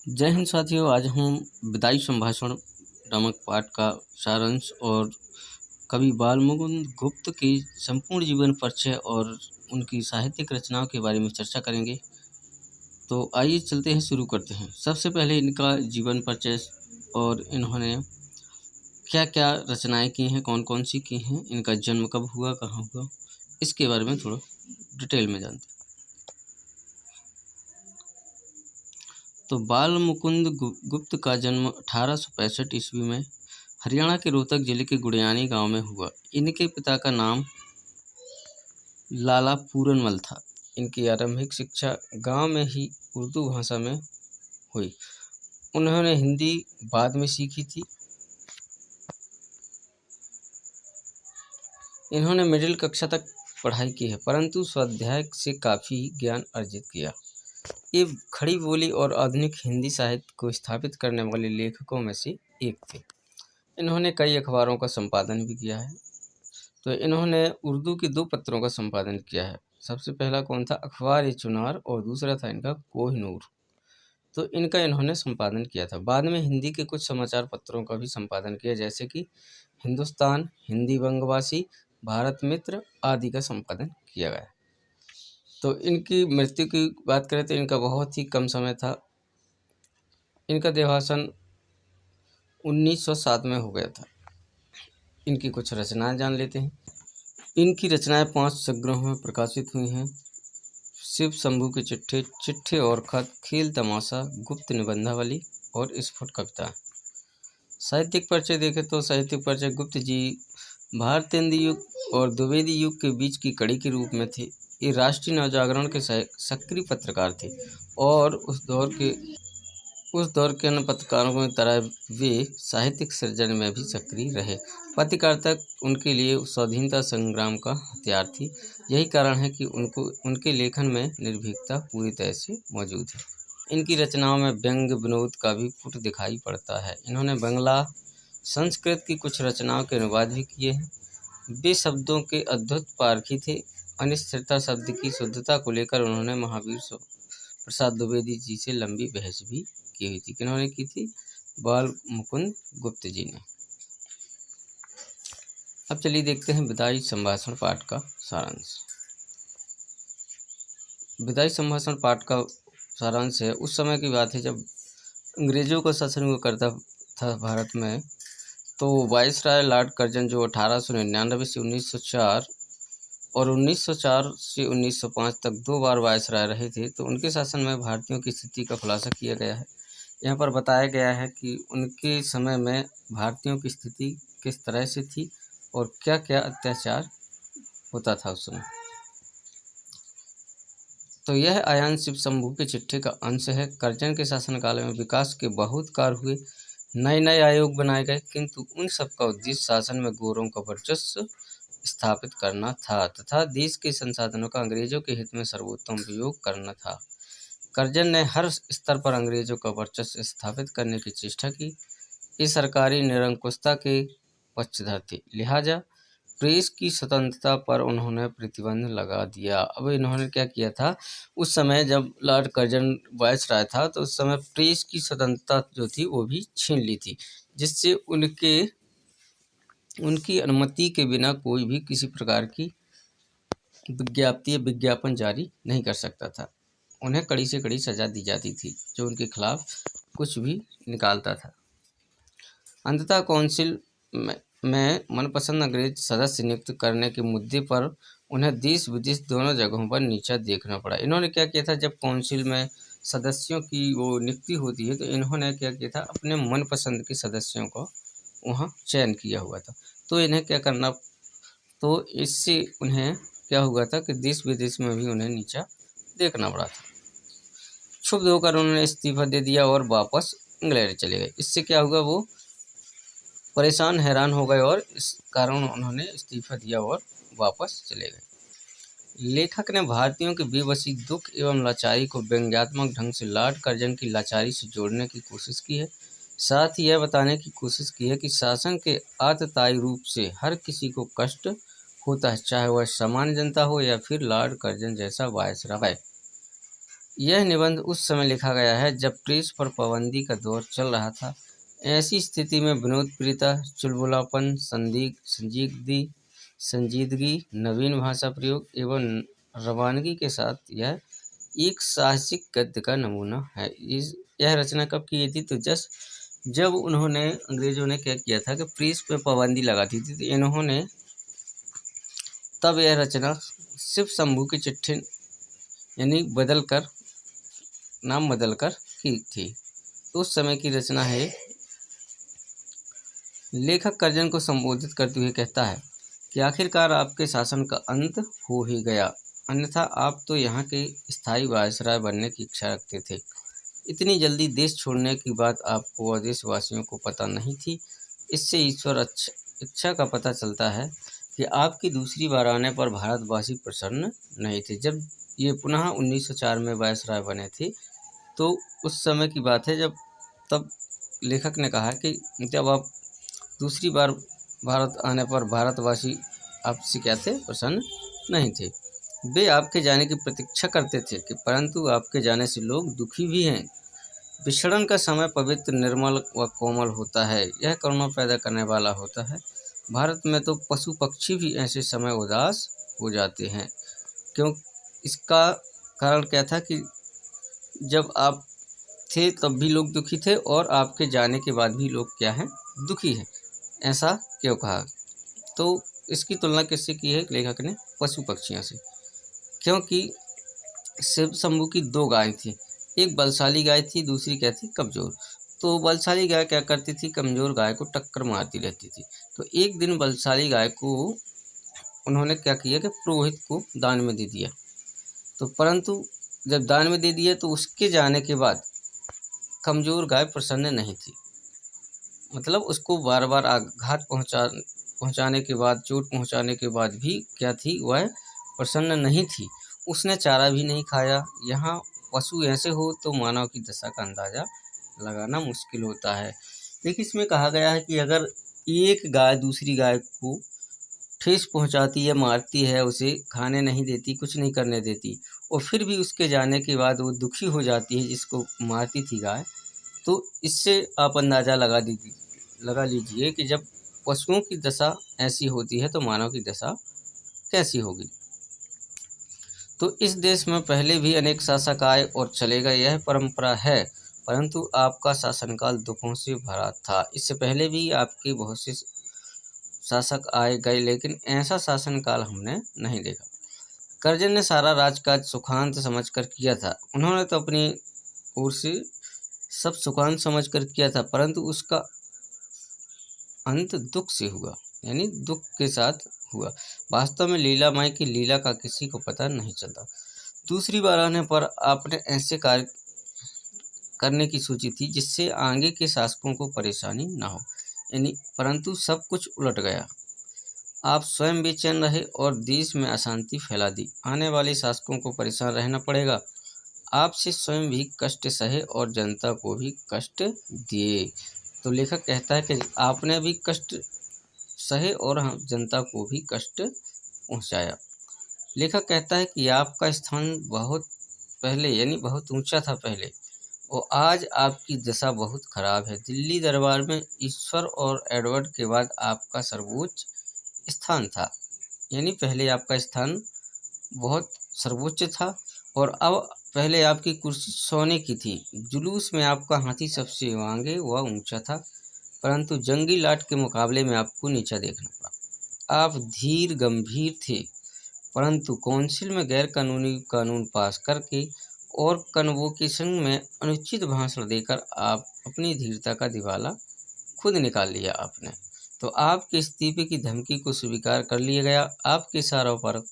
जय हिंद साथियों। आज हम विदाई संभाषण नामक पाठ का सारांश और कवि बाल मुकुंद गुप्त की संपूर्ण जीवन परिचय और उनकी साहित्यिक रचनाओं के बारे में चर्चा करेंगे। तो आइए चलते हैं, शुरू करते हैं। सबसे पहले इनका जीवन परिचय और इन्होंने क्या क्या रचनाएं की हैं, कौन कौन सी की हैं, इनका जन्म कब हुआ, कहाँ हुआ, इसके बारे में थोड़ा डिटेल में जानते हैं। तो बाल मुकुंद गुप्त का जन्म 1865 ईस्वी में हरियाणा के रोहतक जिले के गुड़ियानी गांव में हुआ। इनके पिता का नाम लाला पूरनमल था। इनकी आरंभिक शिक्षा गांव में ही उर्दू भाषा में हुई। उन्होंने हिंदी बाद में सीखी थी। इन्होंने मिडिल कक्षा तक पढ़ाई की है, परंतु स्वाध्याय से काफ़ी ज्ञान अर्जित किया। ये खड़ी बोली और आधुनिक हिंदी साहित्य को स्थापित करने वाले लेखकों में से एक थे। इन्होंने कई अखबारों का संपादन भी किया है। तो इन्होंने उर्दू के 2 पत्रों का संपादन किया है। सबसे पहला कौन था? अखबार-ए-चुनार, और दूसरा था इनका कोहिनूर। तो इनका इन्होंने संपादन किया था। बाद में हिंदी के कुछ समाचार पत्रों का भी संपादन किया, जैसे कि हिंदुस्तान, हिंदी वंगवासी, भारत मित्र आदि का संपादन किया गया। तो इनकी मृत्यु की बात करें तो इनका बहुत ही कम समय था। इनका देहावसान 1907 में हो गया था। इनकी कुछ रचनाएं जान लेते हैं। इनकी रचनाएं 5 संग्रहों में प्रकाशित हुई हैं। शिव शंभू के चिट्ठे, चिट्ठे और खत, खेल तमाशा, गुप्त निबंधावली और स्फुट कविता। साहित्यिक परिचय देखें तो साहित्यिक परिचय गुप्त जी भारतेंदु युग और द्विवेदी युग के बीच की कड़ी के रूप में थे। ये राष्ट्रीय नवजागरण के सक्रिय पत्रकार थे और उस दौर के अन्य पत्रकारों की तरह वे साहित्यिक सृजन में भी सक्रिय रहे। पत्रकारिता उनके लिए स्वाधीनता संग्राम का हथियार थी। यही कारण है कि उनके लेखन में निर्भीकता पूरी तरह से मौजूद है। इनकी रचनाओं में व्यंग्य विनोद का भी पुट दिखाई पड़ता है। इन्होंने बांग्ला, संस्कृत की कुछ रचनाओं के अनुवाद भी किए हैं। वे शब्दों के अद्भुत पारखी थे। अनिश्चितता शब्द की शुद्धता को लेकर उन्होंने महावीर प्रसाद द्विवेदी जी से लंबी बहस भी की हुई थी। किन्होंने की थी? बाल मुकुंद गुप्त जी ने। अब चलिए देखते हैं विदाई संभाषण पाठ का सारांश। विदाई संभाषण पाठ का सारांश है, उस समय की बात है जब अंग्रेजों का शासन हुआ करता था भारत में। तो वायसराय लॉर्ड कर्जन, जो 1899 से 1904 और 1904 से 1905 तक 2 बार वायसराय रहे थे, तो उनके शासन में भारतीयों की स्थिति का खुलासा किया गया है। यहाँ पर बताया गया है कि उनके समय में भारतीयों की स्थिति किस तरह से थी और क्या क्या अत्याचार होता था उस समय। तो यह आयान शिव शंभू के चिट्ठे का अंश है। कर्जन के शासनकाल में विकास के बहुत कार्य हुए, नए नए आयोग बनाए गए, किंतु उन सब का उद्देश्य शासन में गोरों का वर्चस्व स्थापित करना था तथा देश के संसाधनों का अंग्रेजों के हित में सर्वोत्तम उपयोग करना था। कर्जन ने हर स्तर पर अंग्रेजों का वर्चस्व स्थापित करने की चेष्टा की। इस सरकारी निरंकुशता के पक्षधर थे, लिहाजा प्रेस की स्वतंत्रता पर उन्होंने प्रतिबंध लगा दिया। अब इन्होंने क्या किया था, उस समय जब लॉर्ड कर्जन वायसराय था, तो उस समय प्रेस की स्वतंत्रता जो थी वो भी छीन ली थी, जिससे उनकी अनुमति के बिना कोई भी किसी प्रकार की विज्ञापन जारी नहीं कर सकता था। उन्हें कड़ी से कड़ी सजा दी जाती थी जो उनके खिलाफ कुछ भी निकालता था। अंततः काउंसिल में मनपसंद अंग्रेज सदस्य नियुक्त करने के मुद्दे पर उन्हें देश विदेश दोनों जगहों पर नीचा देखना पड़ा। इन्होंने क्या किया था, जब काउंसिल में सदस्यों की वो नियुक्ति होती है, तो इन्होंने क्या किया था, अपने मनपसंद के सदस्यों को वहाँ चयन किया हुआ था। तो इन्हें क्या करना, तो इससे उन्हें क्या हुआ था कि देश विदेश में भी उन्हें नीचा देखना पड़ा था। क्षुब्ध होकर उन्होंने इस्तीफा दे दिया और वापस इंग्लैंड चले गए। इससे क्या हुआ, वो परेशान हैरान हो गए और इस कारण उन्होंने इस्तीफा दिया और वापस चले गए। लेखक ने भारतीयों की बेबसी, दुख एवं लाचारी को व्यंग्यात्मक ढंग से लॉर्ड कर्जन की लाचारी से जोड़ने की कोशिश की है। साथ ही यह बताने की कोशिश की है कि शासन के आतताई रूप से हर किसी को कष्ट होता है, चाहे वह सामान्य जनता हो या फिर लॉर्ड कर्जन जैसा वायसराय। यह निबंध उस समय लिखा गया है जब प्रेस पर पाबंदी का दौर चल रहा था। ऐसी स्थिति में विनोदप्रियता, चुलबुलापन, संजीदगी, नवीन भाषा प्रयोग एवं रवानगी के साथ यह एक साहसिक गद्य का नमूना है। यह रचना कब की गई थी? तो जब उन्होंने, अंग्रेजों ने क्या किया था कि प्रेस पे पाबंदी लगा दी थी, तो इन्होंने तब यह रचना शिव शंभू की चिट्ठी यानी नाम बदलकर की थी। उस समय की रचना है। लेखक कर्जन को संबोधित करते हुए कहता है कि आखिरकार आपके शासन का अंत हो ही गया, अन्यथा आप तो यहाँ के स्थायी वायसराय बनने की इच्छा रखते थे। इतनी जल्दी देश छोड़ने की बात आपको और देशवासियों को पता नहीं थी। इससे ईश्वर इच्छा का पता चलता है कि आपकी दूसरी बार आने पर भारतवासी प्रसन्न नहीं थे। जब ये पुनः 1904 में वायसराय बने थे, तो उस समय की बात है तब लेखक ने कहा कि जब आप दूसरी बार भारत आने पर भारतवासी आपसे क्या थे? प्रसन्न नहीं थे। वे आपके जाने की प्रतीक्षा करते थे कि परंतु आपके जाने से लोग दुखी भी हैं। विछड़न का समय पवित्र, निर्मल व कोमल होता है। यह करुणा पैदा करने वाला होता है। भारत में तो पशु पक्षी भी ऐसे समय उदास हो जाते हैं। क्यों? इसका कारण क्या था कि जब आप थे तब भी लोग दुखी थे और आपके जाने के बाद भी लोग क्या हैं? दुखी हैं। ऐसा क्यों कहा? तो इसकी तुलना किससे की है लेखक ने? पशु पक्षियों से। क्योंकि शिव शंभू की 2 गाय थी। एक बलशाली गाय थी, दूसरी क्या थी? कमज़ोर। तो बलशाली गाय क्या करती थी? कमज़ोर गाय को टक्कर मारती रहती थी। तो एक दिन बलशाली गाय को उन्होंने क्या किया कि पुरोहित को दान में दे दिया। तो परंतु जब दान में दे दिया तो उसके जाने के बाद कमज़ोर गाय प्रसन्न नहीं थी। मतलब उसको बार बार आघात पहुँचाने के बाद, चोट पहुँचाने के बाद भी क्या थी? वह प्रसन्न नहीं थी। उसने चारा भी नहीं खाया। यहाँ पशु ऐसे हो तो मानव की दशा का अंदाज़ा लगाना मुश्किल होता है। देखिए, इसमें कहा गया है कि अगर एक गाय दूसरी गाय को ठेस पहुंचाती है, मारती है, उसे खाने नहीं देती, कुछ नहीं करने देती, और फिर भी उसके जाने के बाद वो दुखी हो जाती है जिसको मारती थी गाय, तो इससे आप अंदाज़ा लगा लीजिए कि जब पशुओं की दशा ऐसी होती है तो मानव की दशा कैसी होगी। तो इस देश में पहले भी अनेक शासक आए और चले गए, यह परंपरा है, परंतु आपका शासनकाल दुखों से भरा था। इससे पहले भी आपके बहुत से शासक आए गए, लेकिन ऐसा शासनकाल हमने नहीं देखा। कर्जन ने सारा राजकाज सुखांत समझकर किया था। उन्होंने तो अपनी ओर से सब सुखांत समझकर किया था, परंतु उसका अंत दुख से हुआ, यानी दुख के साथ हुआ। वास्तव में लीला माई की लीला का किसी को पता नहीं चलता। दूसरी बार आने पर आपने ऐसे कार्य करने की सोची थी जिससे आगे के शासकों को परेशानी ना हो, यानी परंतु सब कुछ उलट गया। आप स्वयं बेचैन रहे और देश में अशांति फैला दी। आने वाले शासकों को परेशान रहना पड़ेगा। आपसे स्वयं भी कष्ट सहे और जनता को भी कष्ट दिए। तो लेखक कहता है कि आपने भी कष्ट सहे और हम जनता को भी कष्ट पहुंचाया। लेखक कहता है कि आपका स्थान बहुत पहले, यानी बहुत ऊंचा था पहले, और आज आपकी दशा बहुत खराब है। दिल्ली दरबार में ईश्वर और एडवर्ड के बाद आपका सर्वोच्च स्थान था, यानी पहले आपका स्थान बहुत सर्वोच्च था और अब पहले आपकी कुर्सी सोने की थी। जुलूस में आपका हाथी सबसे आगे व ऊंचा था, परंतु जंगी लाट के मुकाबले में आपको नीचा देखना पड़ा। आप धीर गंभीर थे, परंतु काउंसिल में गैर कानूनी कानून पास करके और कन्वोकेशन में अनुचित भाषण देकर आप अपनी धीरता का दिवाला खुद निकाल लिया आपने। तो आपके इस्तीफे की धमकी को स्वीकार कर लिया गया। आपके इशारों पर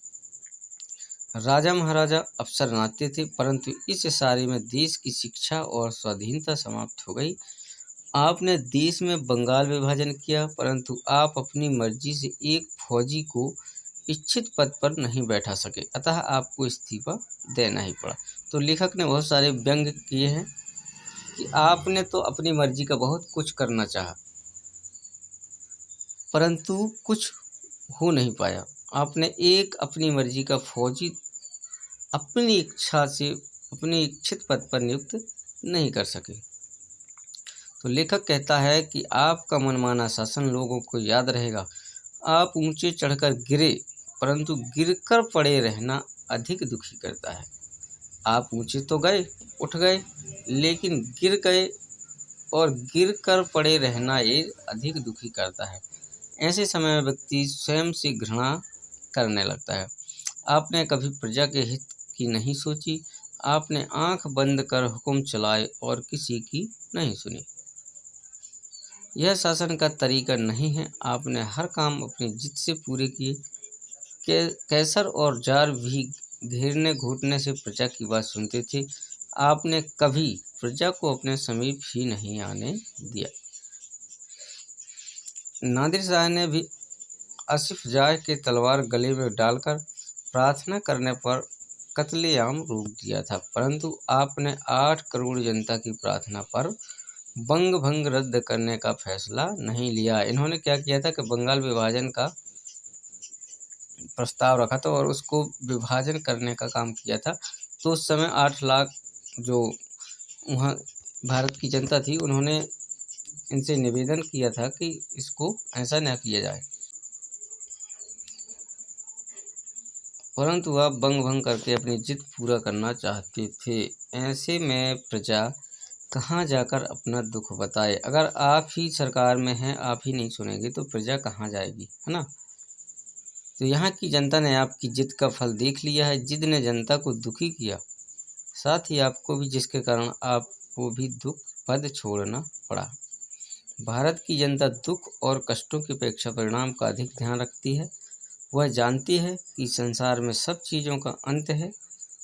राजा महाराजा अफसर नाचते थे, परंतु इस इशारे में देश की शिक्षा और स्वाधीनता समाप्त हो गई। आपने देश में बंगाल विभाजन किया, परंतु आप अपनी मर्जी से एक फौजी को इच्छित पद पर नहीं बैठा सके, अतः आपको इस्तीफा देना ही पड़ा। तो लेखक ने बहुत सारे व्यंग किए हैं कि आपने तो अपनी मर्जी का बहुत कुछ करना चाहा, परंतु कुछ हो नहीं पाया। आपने एक अपनी मर्जी का फौजी अपनी इच्छा से अपने इच्छित पद पर नियुक्त नहीं कर सके। तो लेखक कहता है कि आपका मनमाना शासन लोगों को याद रहेगा। आप ऊंचे चढ़कर गिरे, परंतु गिरकर पड़े रहना अधिक दुखी करता है। आप ऊंचे तो गए, उठ गए, लेकिन गिर गए और गिर कर पड़े रहना ये अधिक दुखी करता है। ऐसे समय में व्यक्ति स्वयं से घृणा करने लगता है। आपने कभी प्रजा के हित की नहीं सोची, आपने आंख बंद कर हुक्म चलाए और किसी की नहीं सुनी। यह शासन का तरीका नहीं है। आपने हर काम अपनी जिद से पूरे किए। कैसर और जार भी घेरने घूटने से प्रजा की बात सुनते थे। आपने कभी प्रजा को अपने समीप ही नहीं आने दिया। नादिर शाह ने भी आसिफ जाह के तलवार गले में डालकर प्रार्थना करने पर कत्लेआम रोक दिया था, परंतु आपने 8 करोड़ जनता की प्रार्थना पर बंग भंग रद्द करने का फैसला नहीं लिया। इन्होंने क्या किया था कि बंगाल विभाजन का प्रस्ताव रखा था और उसको विभाजन करने का काम किया था। तो उस समय 8 लाख जो वहाँ भारत की जनता थी, उन्होंने इनसे निवेदन किया था कि इसको ऐसा न किया जाए, परंतु आप बंग भंग करके अपनी जिद पूरा करना चाहते थे। ऐसे में प्रजा कहाँ जाकर अपना दुख बताए। अगर आप ही सरकार में हैं, आप ही नहीं सुनेंगे तो प्रजा कहाँ जाएगी, है ना। तो यहाँ की जनता ने आपकी जिद का फल देख लिया है। जिद ने जनता को दुखी किया, साथ ही आपको भी, जिसके कारण आपको भी दुख पद छोड़ना पड़ा। भारत की जनता दुख और कष्टों की अपेक्षा परिणाम का अधिक ध्यान रखती है। वह जानती है कि संसार में सब चीज़ों का अंत है।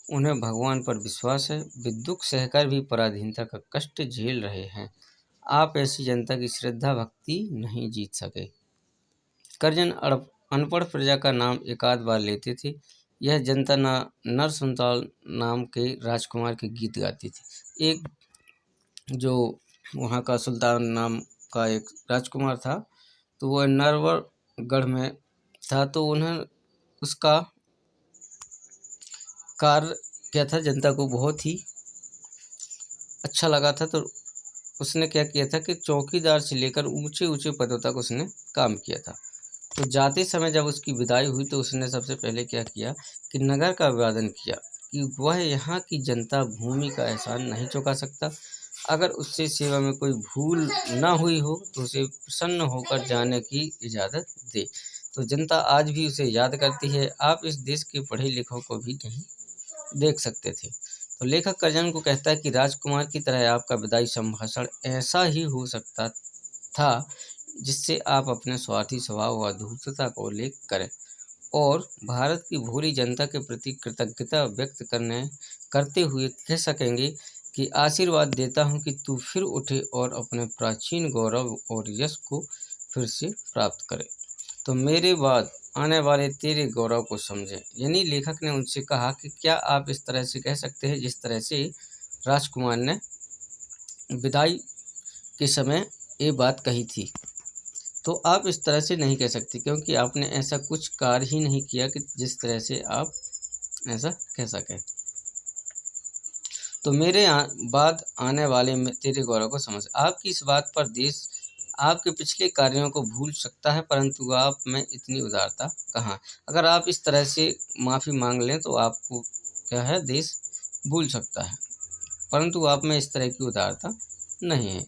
उन्हें भगवान पर विश्वास है। वे दुख सहकर भी पराधीनता का कष्ट झेल रहे हैं। आप ऐसी जनता की श्रद्धा भक्ति नहीं जीत सके। करजन अनपढ़ प्रजा का नाम एकाध बार लेते थे। यह जनता नरसंताल नाम के राजकुमार के गीत गाती थी। एक जो वहाँ का सुल्तान नाम का एक राजकुमार था, तो वह नरवरगढ़ में था, तो उन्हें उसका कार्य क्या था, जनता को बहुत ही अच्छा लगा था। तो उसने क्या किया था कि चौकीदार से लेकर ऊंचे ऊंचे पदों तक उसने काम किया था। तो जाते समय जब उसकी विदाई हुई तो उसने सबसे पहले क्या किया कि नगर का अभिवादन किया कि वह यहाँ की जनता भूमि का एहसान नहीं चुका सकता। अगर उससे सेवा में कोई भूल ना हुई हो तो उसे प्रसन्न होकर जाने की इजाज़त दे। तो जनता आज भी उसे याद करती है। आप इस देश के पढ़े लिखों को भी नहीं देख सकते थे। तो लेखक करजन को कहता है कि राजकुमार की तरह आपका विदाई संभाषण ऐसा ही हो सकता था जिससे आप अपने स्वार्थी स्वभाव व धूर्तता को उल्लेख करें और भारत की भोली जनता के प्रति कृतज्ञता व्यक्त करते हुए कह सकेंगे कि आशीर्वाद देता हूं कि तू फिर उठे और अपने प्राचीन गौरव और यश को फिर से प्राप्त करे। तो मेरे बाद आने वाले तेरे गौरव को समझे। यानी लेखक ने उनसे कहा कि क्या आप इस तरह से कह सकते हैं जिस तरह से राजकुमार ने विदाई के समय ये बात कही थी। तो आप इस तरह से नहीं कह सकते, क्योंकि आपने ऐसा कुछ कार्य ही नहीं किया कि जिस तरह से आप ऐसा कह सकें। तो मेरे बाद आने वाले में तेरे गौरव को समझ। आपकी इस बात पर देश आपके पिछले कार्यों को भूल सकता है, परंतु आप में इतनी उदारता कहाँ। अगर आप इस तरह से माफ़ी मांग लें तो आपको क्या है, देश भूल सकता है, परंतु आप में इस तरह की उदारता नहीं है।